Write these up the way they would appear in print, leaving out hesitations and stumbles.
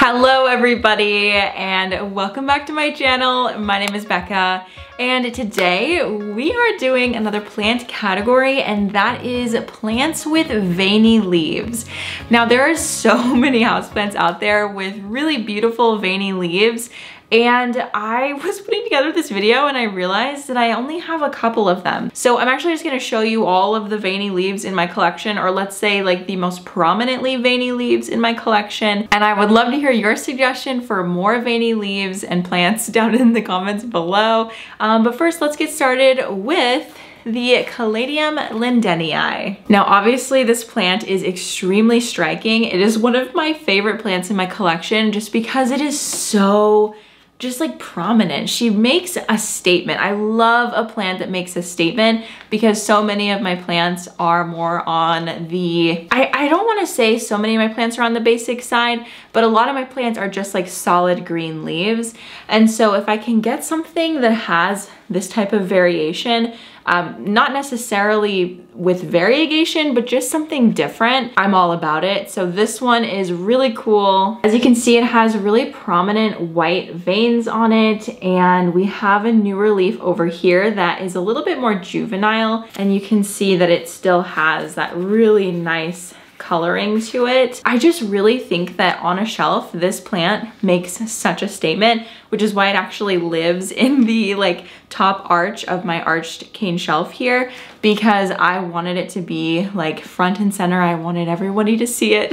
Hello everybody and welcome back to my channel. My name is Becca and today we are doing another plant category, and that is plants with veiny leaves. Now there are so many houseplants out there with really beautiful veiny leaves, and I was putting together this video and I realized that I only have a couple of them. So I'm actually just gonna show you all of the veiny leaves in my collection, or let's say like the most prominently veiny leaves in my collection. And I would love to hear your suggestion for more veiny leaves and plants down in the comments below. But first, let's get started with the Caladium lindenii. Now, obviously this plant is extremely striking. It is one of my favorite plants in my collection just because it is so just like prominent. She makes a statement. I love a plant that makes a statement because so many of my plants are more on the, I don't want to say so many of my plants are on the basic side, but a lot of my plants are just like solid green leaves. And so if I can get something that has this type of variation, not necessarily with variegation, but just something different, I'm all about it. So this one is really cool. As you can see, it has really prominent white veins on it, and we have a newer leaf over here that is a little bit more juvenile, and you can see that it still has that really nice coloring to it. I just really think that on a shelf, this plant makes such a statement, which is why it actually lives in the like top arch of my arched cane shelf here, because I wanted it to be like front and center. I wanted everybody to see it.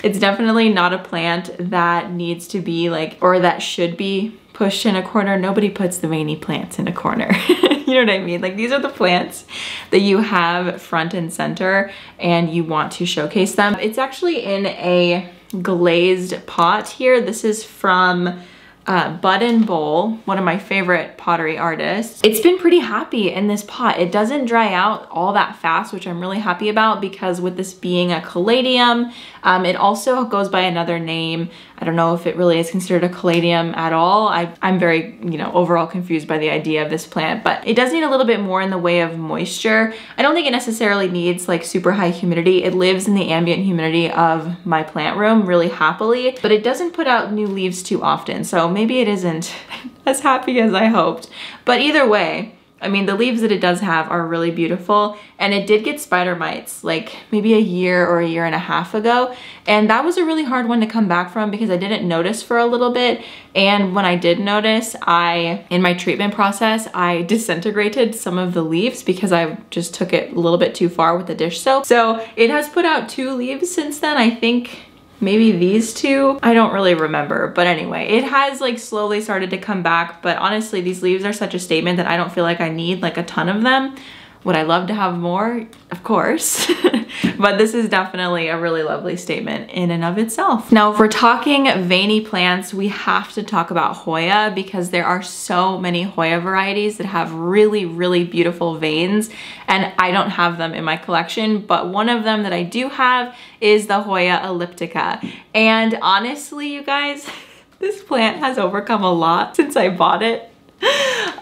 It's definitely not a plant that needs to be like, or that should be pushed in a corner. Nobody puts the veiny plants in a corner. You know what I mean? Like, these are the plants that you have front and center and you want to showcase them. It's actually in a glazed pot here. This is from Bud and Bowl, one of my favorite pottery artists. It's been pretty happy in this pot. It doesn't dry out all that fast, which I'm really happy about, because with this being a caladium, it also goes by another name. I don't know if it really is considered a caladium at all. I'm very, overall confused by the idea of this plant, but it does need a little bit more in the way of moisture. I don't think it necessarily needs like super high humidity. It lives in the ambient humidity of my plant room really happily, but it doesn't put out new leaves too often. So maybe it isn't as happy as I hoped. But either way, I mean, the leaves that it does have are really beautiful, and it did get spider mites like maybe a year or a year and a half ago, and that was a really hard one to come back from because I didn't notice for a little bit. And when I did notice, in my treatment process, I disintegrated some of the leaves because I just took it a little bit too far with the dish soap. So it has put out 2 leaves since then, I think. Maybe these 2, I don't really remember. But anyway, it has like slowly started to come back. But honestly, these leaves are such a statement that I don't feel like I need like a ton of them. Would I love to have more? Of course. But this is definitely a really lovely statement in and of itself. Now, if we're talking veiny plants, we have to talk about Hoya, because there are so many Hoya varieties that have really, really beautiful veins, and I don't have them in my collection, but one of them that I do have is the Hoya elliptica. And honestly, you guys, this plant has overcome a lot since I bought it.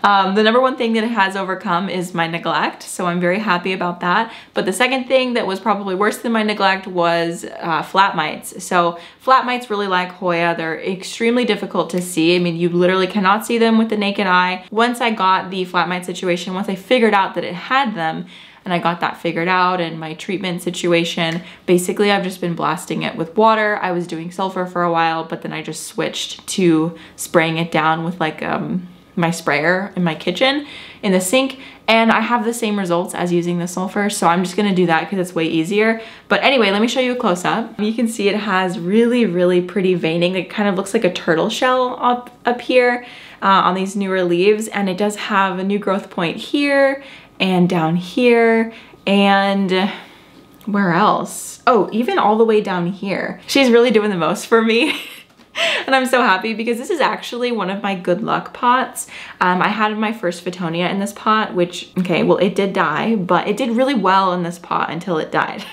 The number one thing that it has overcome is my neglect, so I'm very happy about that. But the second thing that was probably worse than my neglect was flat mites. So flat mites really like Hoya. They're extremely difficult to see. I mean, you literally cannot see them with the naked eye. Once I got the flat mite situation, once I figured out that it had them, and I got that figured out in my treatment situation, basically I've just been blasting it with water. I was doing sulfur for a while, but then I just switched to spraying it down with like my sprayer in my kitchen in the sink, and I have the same results as using the sulfur, so I'm just gonna do that because it's way easier. But anyway, let me show you a close-up. You can see it has really, really pretty veining. It kind of looks like a turtle shell up here on these newer leaves, and it does have a new growth point here and down here, and where else? Oh, even all the way down here. She's really doing the most for me. And I'm so happy because this is actually one of my good luck pots. I had my first Fittonia in this pot, which, okay, well, it did die, but it did really well in this pot until it died.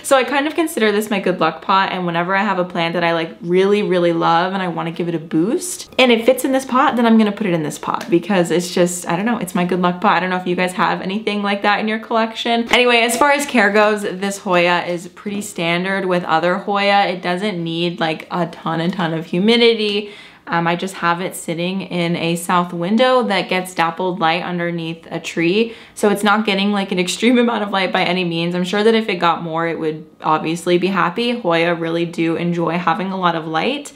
So I kind of consider this my good luck pot, and whenever I have a plant that I like really, really love and I want to give it a boost and it fits in this pot, then I'm gonna put it in this pot because it's just, I don't know, it's my good luck pot. I don't know if you guys have anything like that in your collection. Anyway, as far as care goes, this Hoya is pretty standard with other Hoya. It doesn't need like a ton of humidity. I just have it sitting in a south window that gets dappled light underneath a tree. So it's not getting like an extreme amount of light by any means. I'm sure that if it got more, it would obviously be happy. Hoya really do enjoy having a lot of light.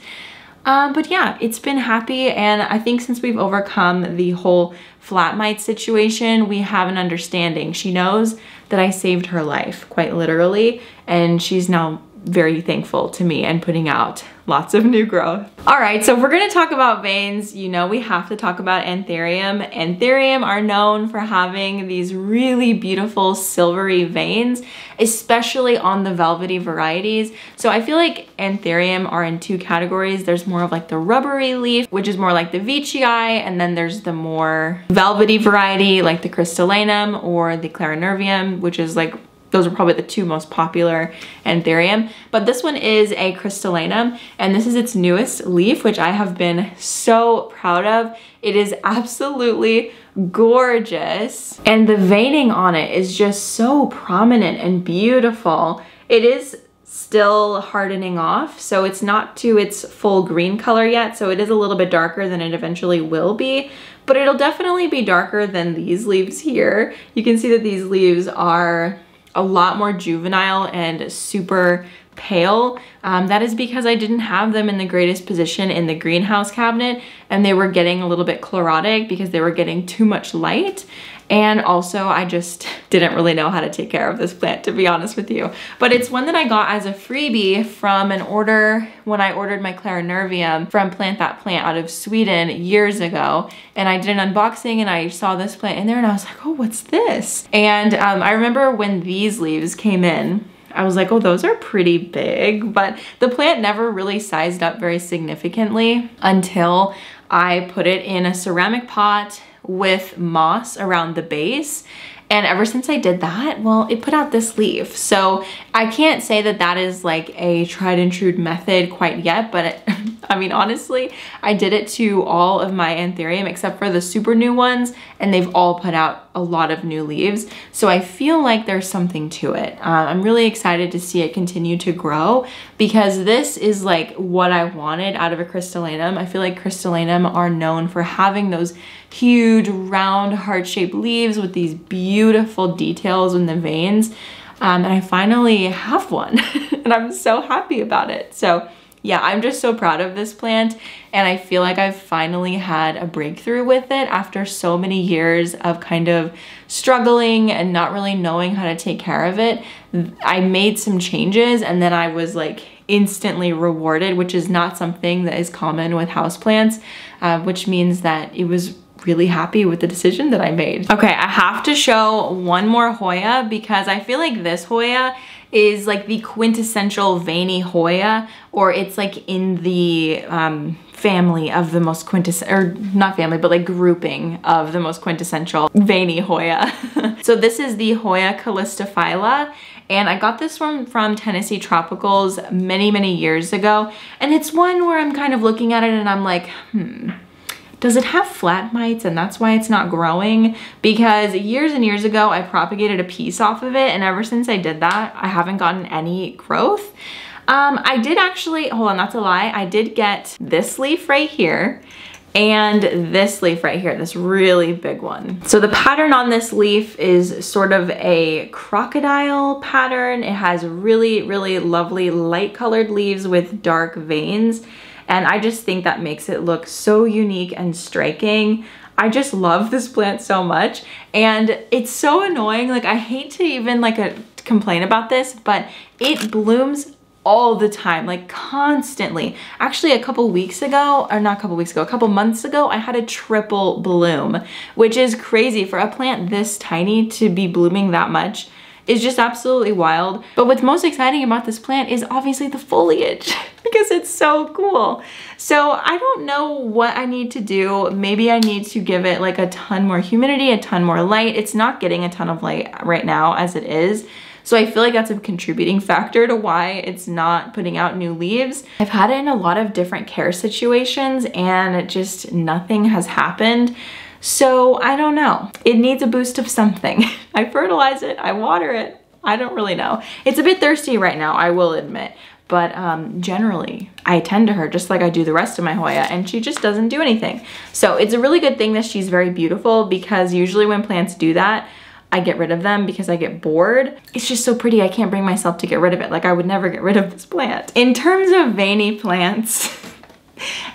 But yeah, it's been happy, and I think since we've overcome the whole flat mite situation, we have an understanding. She knows that I saved her life, quite literally, and she's now very thankful to me and putting out lots of new growth. All right, so if we're gonna talk about veins, you know we have to talk about Anthurium. Anthurium are known for having these really beautiful silvery veins, especially on the velvety varieties. So I feel like Anthurium are in two categories. There's more of like the rubbery leaf, which is more like the Veitchii, and then there's the more velvety variety like the Crystallanum or the Clarinervium, which is like, those are probably the two most popular Anthurium. But this one is a Crystallanum, and this is its newest leaf, which I have been so proud of. It is absolutely gorgeous. And the veining on it is just so prominent and beautiful. It is still hardening off, so it's not to its full green color yet, so it is a little bit darker than it eventually will be, but it'll definitely be darker than these leaves here. You can see that these leaves are a lot more juvenile and super pale. That is because I didn't have them in the greatest position in the greenhouse cabinet, and they were getting a little bit chlorotic because they were getting too much light. And also I just didn't really know how to take care of this plant, to be honest with you. But it's one that I got as a freebie from an order when I ordered my Clarinervium from Plant That Plant out of Sweden years ago. And I did an unboxing and I saw this plant in there and I was like, oh, what's this? And I remember when these leaves came in, I was like, oh, those are pretty big, but the plant never really sized up very significantly until I put it in a ceramic pot with moss around the base. And ever since I did that, well, it put out this leaf. So I can't say that that is like a tried and true method quite yet, but I mean, honestly, I did it to all of my Anthurium except for the super new ones, and they've all put out a lot of new leaves. So I feel like there's something to it. I'm really excited to see it continue to grow because this is like what I wanted out of a Crystallanum. I feel like Crystallanum are known for having those huge round heart-shaped leaves with these beautiful details in the veins. And I finally have one and I'm so happy about it. So yeah, I'm just so proud of this plant, and I feel like I've finally had a breakthrough with it after so many years of kind of struggling and not really knowing how to take care of it. I made some changes and then I was like instantly rewarded, which is not something that is common with houseplants, which means that it was really happy with the decision that I made. Okay, I have to show one more Hoya because I feel like this Hoya is like the quintessential veiny Hoya, or it's like in the family of the most quintessential, or not family, but like grouping of the most quintessential veiny Hoya. So this is the Hoya callistophylla, and I got this one from Tennessee Tropicals many years ago, and it's one where I'm kind of looking at it and I'm like, does it have flat mites and that's why it's not growing? Because years and years ago, I propagated a piece off of it, and ever since I did that, I haven't gotten any growth. I did actually, hold on, that's a lie. I did get this leaf right here and this leaf right here, this really big one. So the pattern on this leaf is sort of a crocodile pattern. It has really lovely light colored leaves with dark veins. And I just think that makes it look so unique and striking. I just love this plant so much, and it's so annoying. Like, I hate to even like complain about this, but it blooms all the time, like constantly. Actually, a couple months ago, I had a triple bloom, which is crazy for a plant this tiny to be blooming that much. Is just absolutely wild. But what's most exciting about this plant is obviously the foliage because it's so cool. So I don't know what I need to do. Maybe I need to give it like a ton more humidity, a ton more light. It's not getting a ton of light right now as it is. So I feel like that's a contributing factor to why it's not putting out new leaves. I've had it in a lot of different care situations and just nothing has happened. So I don't know. It needs a boost of something. I fertilize it, I water it. I don't really know. It's a bit thirsty right now, I will admit. But generally, I tend to her just like I do the rest of my Hoya, and she just doesn't do anything. So it's a really good thing that she's very beautiful, because usually when plants do that, I get rid of them because I get bored. It's just so pretty, I can't bring myself to get rid of it. Like, I would never get rid of this plant. In terms of veiny plants,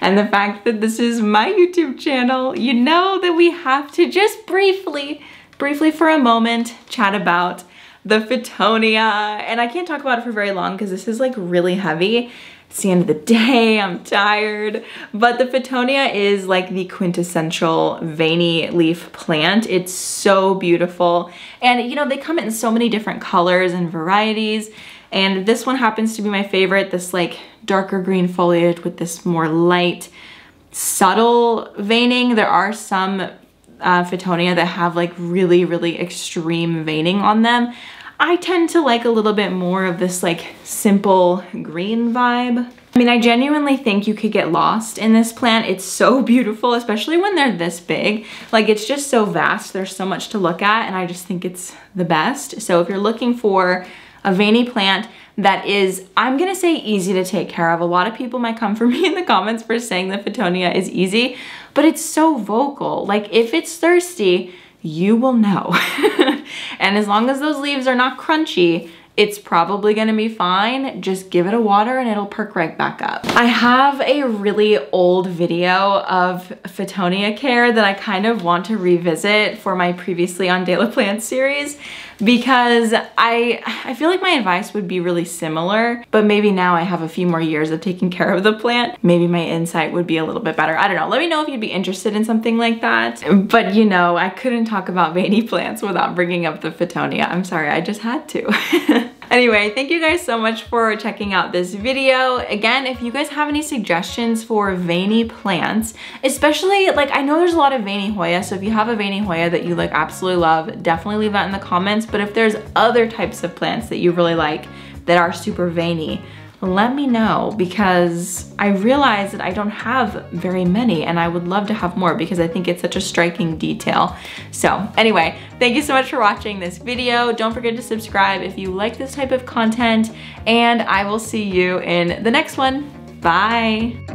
and the fact that this is my YouTube channel, you know that we have to just briefly for a moment, chat about the Fittonia. And I can't talk about it for very long because this is like really heavy. It's the end of the day, I'm tired. But the Fittonia is like the quintessential veiny leaf plant. It's so beautiful. And you know, they come in so many different colors and varieties. And this one happens to be my favorite, this like darker green foliage with this more light, subtle veining. There are some Fittonia that have like really extreme veining on them. I tend to like a little bit more of this like simple green vibe. I mean, I genuinely think you could get lost in this plant. It's so beautiful, especially when they're this big. Like, it's just so vast. There's so much to look at, and I just think it's the best. So if you're looking for a veiny plant that is, I'm gonna say, easy to take care of. A lot of people might come for me in the comments for saying the Fittonia is easy, but it's so vocal. Like, if it's thirsty, you will know. And as long as those leaves are not crunchy, it's probably gonna be fine. Just give it a water and it'll perk right back up. I have a really old video of Fittonia care that I kind of want to revisit for my previously on De La Plante series, because I feel like my advice would be really similar, but maybe now I have a few more years of taking care of the plant. Maybe my insight would be a little bit better. I don't know. Let me know if you'd be interested in something like that. But you know, I couldn't talk about veiny plants without bringing up the Fittonia. I'm sorry, I just had to. Anyway, thank you guys so much for checking out this video. Again, if you guys have any suggestions for veiny plants, especially, like, I know there's a lot of veiny Hoya, so if you have a veiny Hoya that you like absolutely love, definitely leave that in the comments. But if there's other types of plants that you really like that are super veiny, let me know, because I realize that I don't have very many and I would love to have more because I think it's such a striking detail. So anyway, thank you so much for watching this video. Don't forget to subscribe if you like this type of content, and I will see you in the next one. Bye.